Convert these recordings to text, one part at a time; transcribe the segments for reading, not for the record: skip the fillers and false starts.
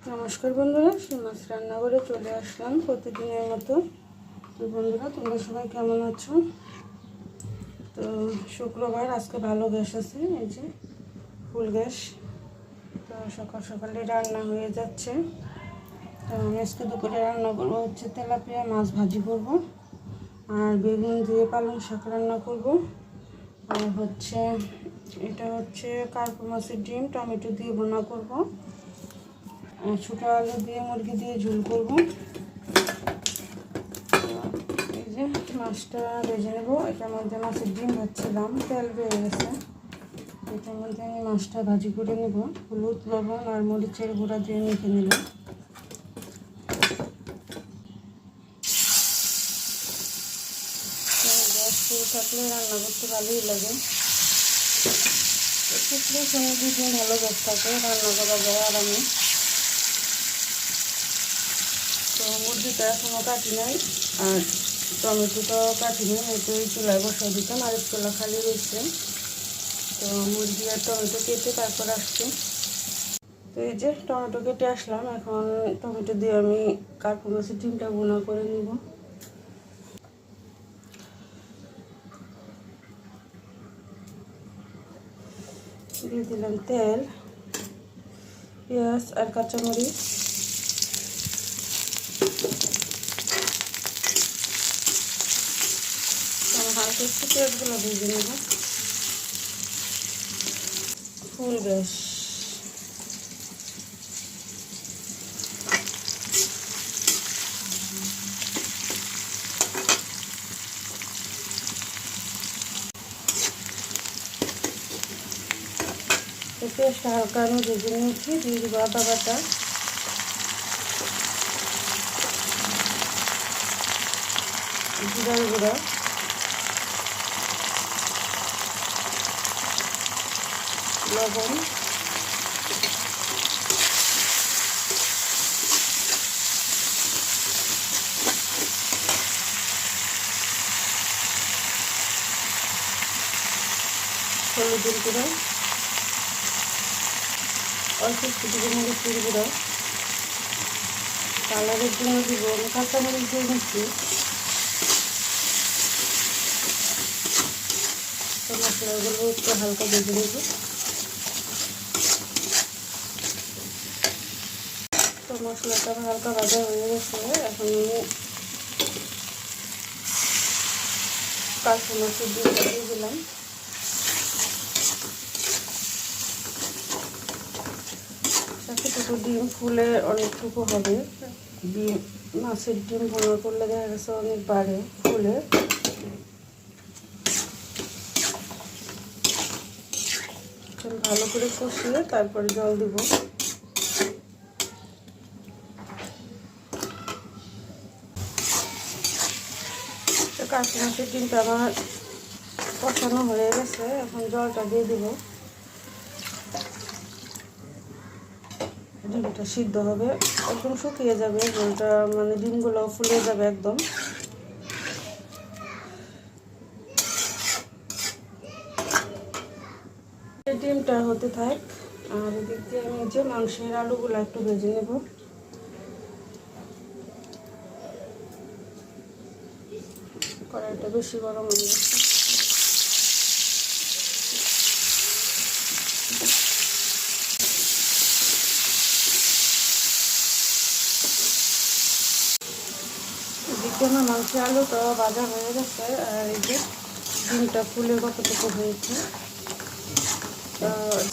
নমস্কার বন্ধুরা, মাছ রান্নাঘরে চলে আসলাম প্রতিদিনের মতো। তো বন্ধুরা, তোমরা সবাই কেমন আছো? তো শুক্রবার, আজকে ভালো গ্যাস আছে, এই যে ফুল গ্যাস। তো সকাল সকালে রান্না হয়ে যাচ্ছে। তো আমি আজকে দুপুরে রান্না করবো হচ্ছে তেলাপিয়া মাছ ভাজি করব, আর বেগুন দিয়ে পালং শাক রান্না করব, আর হচ্ছে এটা হচ্ছে কার্পু মাছের ডিম টমেটো দিয়ে ভুনা করব, ছোটো আলু দিয়ে মুরগি দিয়ে ঝোল করব। এই যে মাছটা ভেজে নেব। এটার মধ্যে মাছের ডিম ভাজছিলাম, তেল বেড়ে গেছে। এটার মধ্যে আমি মাছটা ভাজি করে নেব, হলুদ লবণ আর মরিচের গুঁড়া দিয়ে মেখে নেব। গ্যাস ফুল থাকলে রান্না করতে ভালোই লাগে। শুকনো সময় দুদিন ভালো গ্যাস থাকে, রান্না করা যায় আরামে। তো মুরগিটা এখনও কাটি নাই, আর টমেটোটাও কাটি নাই, হয়তো এই চুলায় বসা দিতাম, আর এক চুলা খালি রয়েছে। তো মুরগি আর টমেটো কেটে তারপর আসছে। তো এই যে টমেটো কেটে আসলাম, এখন টমেটো দিয়ে আমি কার্পু মাছের ডিমটা ভুনা করে নিব। দিয়ে দিলাম তেল, পেঁয়াজ আর কাঁচামরিচ। হালকা একটু পেঁয়াজগুলো ভেজে নেব। ফুল গ্যাস। পেঁয়াজটা হালকা আমি ভেজে নিয়েছি, দিয়ে দিব আদা বাটা, জিরার গুঁড়া, লবণ, হলুদের গুঁড়া, অল্প একটু দিব মরিচের গুঁড়া, কালারের জন্য দিব আমি কাঁচামরিচ দিয়ে নিচ্ছি। তো মশলাগুলো একটু হালকা ভেজে নেব। তো মশলাটা হালকা ভাজা হয়ে গেছে, এখন আমি কার্পু মাছের ডিমটা দিয়ে দিলাম। এতটুকু ডিম ফুলে অনেকটুকু হবে। ডিম মাছের ডিম ভুনা করলে দেখা গেছে অনেক বাড়ে, ফুলে। ভালো করে কষিয়ে তারপরে জল দিব। কার্পু মাছের ডিমটা আমার কষানো হয়ে গেছে, এখন জলটা দিয়ে দিব। ডিমটা সিদ্ধ হবে, একদম শুকিয়ে যাবে জলটা, মানে ডিমগুলো ফুলে যাবে একদম। ডিমটা হতে থাক, আর এদিক দিয়ে আমি যে মাংসের আলুগুলো একটু ভেজে নেব। কড়াইটা বেশি গরম হয়ে গেছে। এদিকে আমার মাংসের আলুটা ভাজা হয়ে গেছে, আর এই যে ডিমটা ফুলে কতটুকু হয়েছে।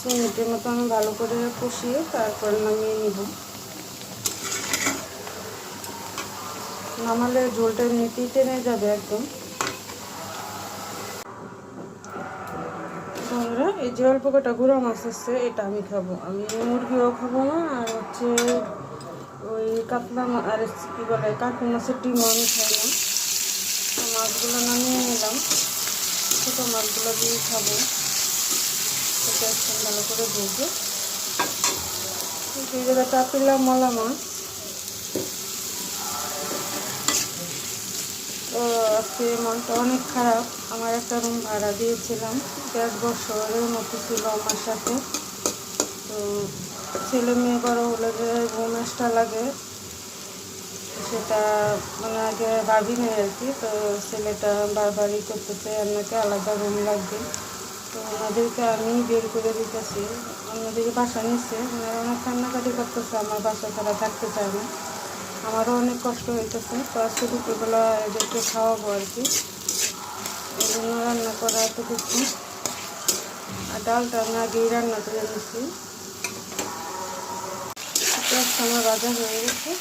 2 মিনিটের মতো আমি ভালো করে কষিয়ে তারপর নামিয়ে নিব। নামালে ঝোলটা এমনিতেই টেনে যাবে একদম। বন্ধুরা, এই যে অল্প কটা গুঁড়া মাছ আছে, এটা আমি খাবো। আমি মুরগিও খাবো না, আর হচ্ছে ওই কাতলা আর কী বলে কার্পু মাছের ডিমও আমি খাই না। তো মাছগুলো নামিয়ে নিলাম, ছোটো মাছগুলো দিয়ে খাবো। এটা একটু ভালো করে ভেজে এই জায়গাটা পেলাম মলা মাছ। তো আজকে মনটা অনেক খারাপ। আমার একটা রুম ভাড়া দিয়েছিলাম, 1.5 বছরের মতো ছিল আমার সাথে। তো ছেলে মেয়ে বড় হলে যে ঘুম কষ্টটা লাগে সেটা মানে আগে ভাবি নেই আর কি। তো ছেলেটা বারবারই করতেছে আপনাকে আলাদা রুম লাগবে, তো ওনাদেরকে আমি বের করে দিতেছি। অন্যদিকে বাসা নিচ্ছে, ওনারা অনেক কান্নাকাটি করতেছে, আমার বাসা ছাড়া থাকতে চায় না। আমারও অনেক কষ্ট হইতেছে। তো আজকে দুপুরবেলা এদেরকে খাওয়াবো আর কি, এই জন্য রান্না করা এতটুকু। আর ডালটা আমি আগেই রান্না করে নিচ্ছি। পেঁয়াজটা আমার ভাজা হয়ে গেছে।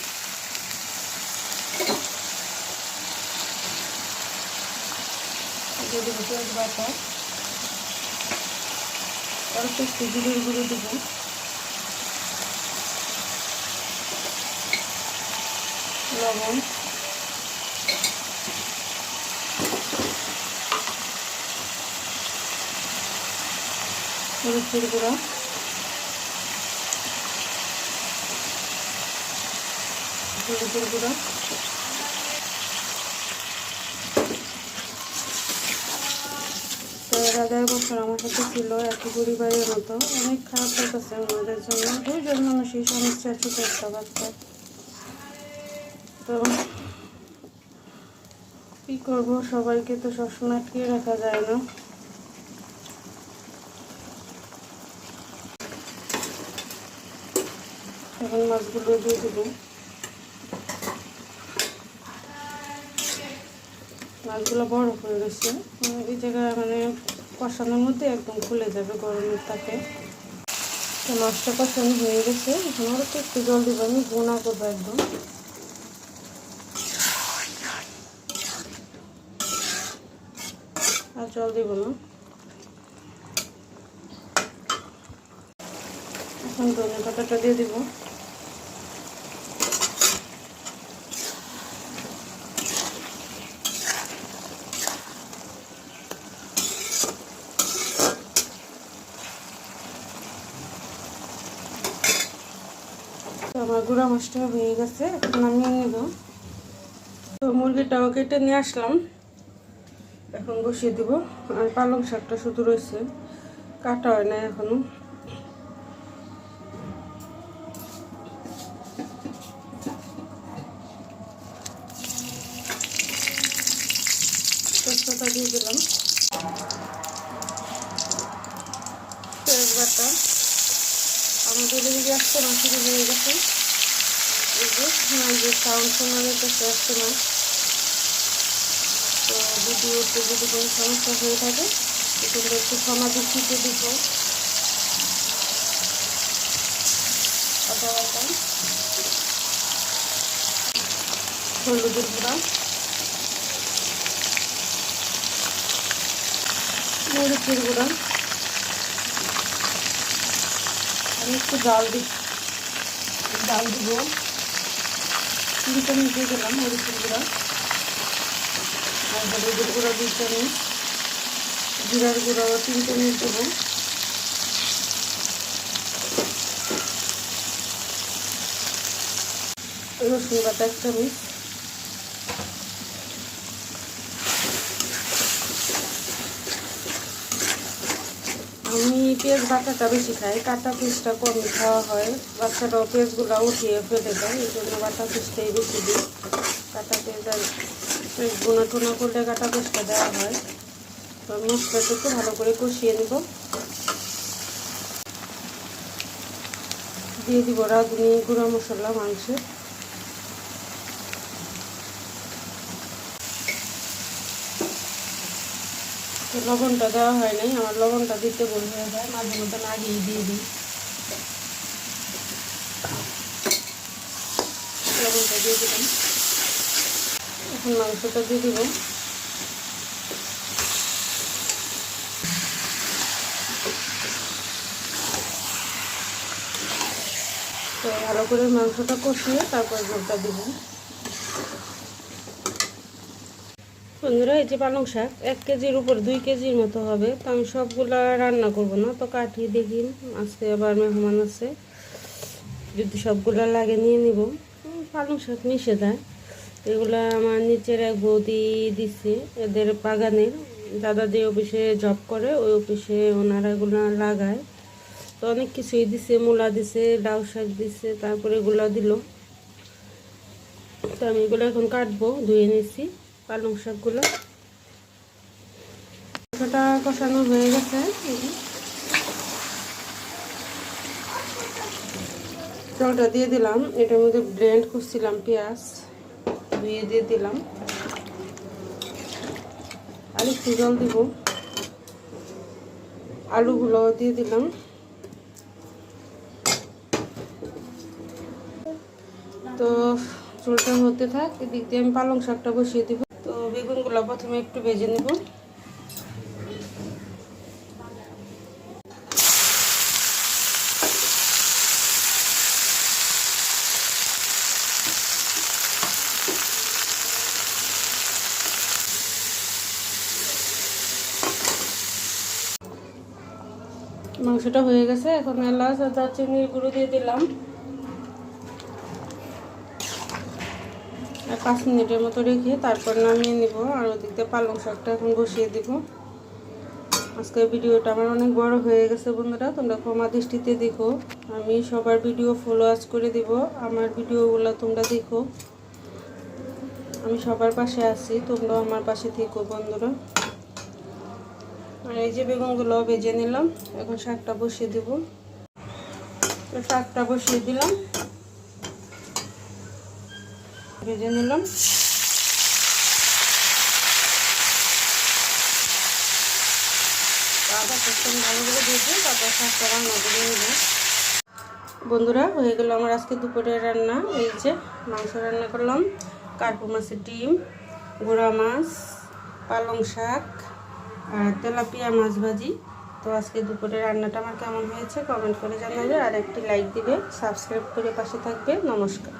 দিয়ে দেবো পেঁয়াজ বাটা, অল্প একটু জিরের গুঁড়ো দেবো, লবণ, মরিচের গুঁড়া, হলুদের গুঁড়া, তো এর আগে বছর আমার সাথে ছিল একই পরিবারের মতো। অনেক খারাপ লাগতেছে ওনাদের জন্য, দুইজন মানুষই সমস্যা, ছোট একটা বাচ্চা। তো কী করবো, সবাইকে তো সবসময় আটকে রাখা যায় না। এখন মাছগুলো দিয়ে দেবো। মাছগুলো বড় হয়ে গেছে, এই জায়গায় মানে কষানোর মধ্যে একদম খুলে যাবে গরমের তাপে। তো মাছটা কষানো হয়ে গেছে, এখন আরও একটু জল দেবো, আমি বোনা করবো একদম। আর জল দেবো না। এখন ধনে পাতাটা দিয়ে দেবো। আমার গুঁড়া মাছটা হয়ে গেছে, এখন আমি নেব। তো মুরগিটাও কেটে নিয়ে আসলাম, এখন বসিয়ে দেবো। আর পালং শাকটা শুধু রয়েছে, কাটা হয় না এখনো। তেজপাতা দিয়ে দিলাম, পেঁয়াজ বাটা। আমাদের এদিকে আসতে মাছ শুরু হয়ে গেছে, এই যে সাউন্ড শোনা যেতেছে আসতে মাছ। তো ভিডিওতে যদি কোনো সমস্যা হয়ে থাকে তোমরা একটু ক্ষমা দৃষ্টিতে দিব। আদা বাটা, হলুদের গুঁড়া, মরিচের গুঁড়া, আমি একটু ডাল দিব। 3 চামচ দিয়ে দিলাম মরিচের গুঁড়া, আর হলুদের গুঁড়া 2 চামচ, জিরার গুঁড়াও 3 চামচ দেবো। রসুন বাটা 1 চামচ, আমি পেঁয়াজ বাটাটা বেশি খাই, কাটা পিসটা কমই খাওয়া হয়। বাচ্চাটাও পেঁয়াজগুলো উঠিয়ে ফেলে দেয়, এই জন্য বাটা পিসটাই বেশি দিই। কাটা পেঁয়াজ আর বোনা টোনা করলে কাটা পিসটা দেওয়া হয়। তো আমি মশলাটাকে ভালো করে কষিয়ে নেব। দিয়ে দিব রাঁধুনি গুঁড়া মশলা মাংসে। তো লবণটা দেওয়া হয় নাই, আমার লবণটা দিতে ভুল হয়ে যায়, মাঝে মধ্যে আগেই দিয়ে দিই। লবণটা দিয়ে দিলাম, এখন মাংসটা দিয়ে দিব। তো ভালো করে মাংসটা কষিয়ে তারপর ঝোলটা দিব। বন্ধুরা, এই যে পালং শাক 1 কেজির উপর 2 কেজির মতো হবে। তো আমি সবগুলা রান্না করব না, তো কাটিয়ে দেখি, আজকে আবার মেহমান আছে, যদি সবগুলা লাগে নিয়ে নিব। পালং শাক মিশে যায়। এগুলা আমার নিচের এক বৌদি দিচ্ছে, এদের বাগানের। দাদা যে অফিসে জব করে ওই অফিসে ওনারা এগুলো লাগায়। তো অনেক কিছুই দিছে, মূলা দিছে, লাউ শাক দিছে, তারপরে এগুলো দিল। তো আমি এগুলো এখন কাটবো, ধুয়ে নিছি পালং শাকগুলো। মাংসটা কষানো হয়ে গেছে। জলটা দিয়ে দিলাম, এটার মধ্যে ব্লেন্ড করছিলাম পেঁয়াজ, ধুয়ে দিয়ে দিলাম। আর একটু জল দিব, আলুগুলো দিয়ে দিলাম। তো ঝোলটা হতে থাক, এদিক দিয়ে আমি পালং শাকটা বসিয়ে দিব। তো বেগুনগুলো প্রথমে একটু ভেজে নেব। মাংসটা হয়ে গেছে, এখন এলাচ আর দারচিনির গুঁড়ো দিয়ে দিলাম। আর 5 মিনিটের মতো রেখে তারপর নামিয়ে নিব। আর ওদিকে পালং শাকটা এখন বসিয়ে দিব। আজকের ভিডিওটা আমার অনেক বড় হয়ে গেছে বন্ধুরা, তোমরা ক্ষমা দৃষ্টিতে দেখো। আমি সবার ভিডিও ফলো করে দিব, আমার ভিডিওগুলো তোমরা দেখো। আমি সবার পাশে আছি, তোমরাও আমার পাশে থেকো বন্ধুরা। আর এই যে বেগুনগুলো ভেজে নিলাম, এখন শাকটা বসিয়ে দেব। তো শাকটা বসিয়ে দিলাম, ভেজে নিলাম। আদা পেস্ট ভালো করে ভেজে তারপর শাকটা রান্না করে নেব। বন্ধুরা, হয়ে গেল আমার আজকে দুপুরের রান্না। এই যে মাংস রান্না করলাম, কার্পু মাছের ডিম, গুঁড়া মাছ, পালং শাক আর তেলাপিয়া মাছ ভাজি। তো আজকে দুপুরের রান্নাটা আমার কেমন হয়েছে কমেন্ট করে জানাবে, আর একটি লাইক দিবে, সাবস্ক্রাইব করে পাশে থাকবে। নমস্কার।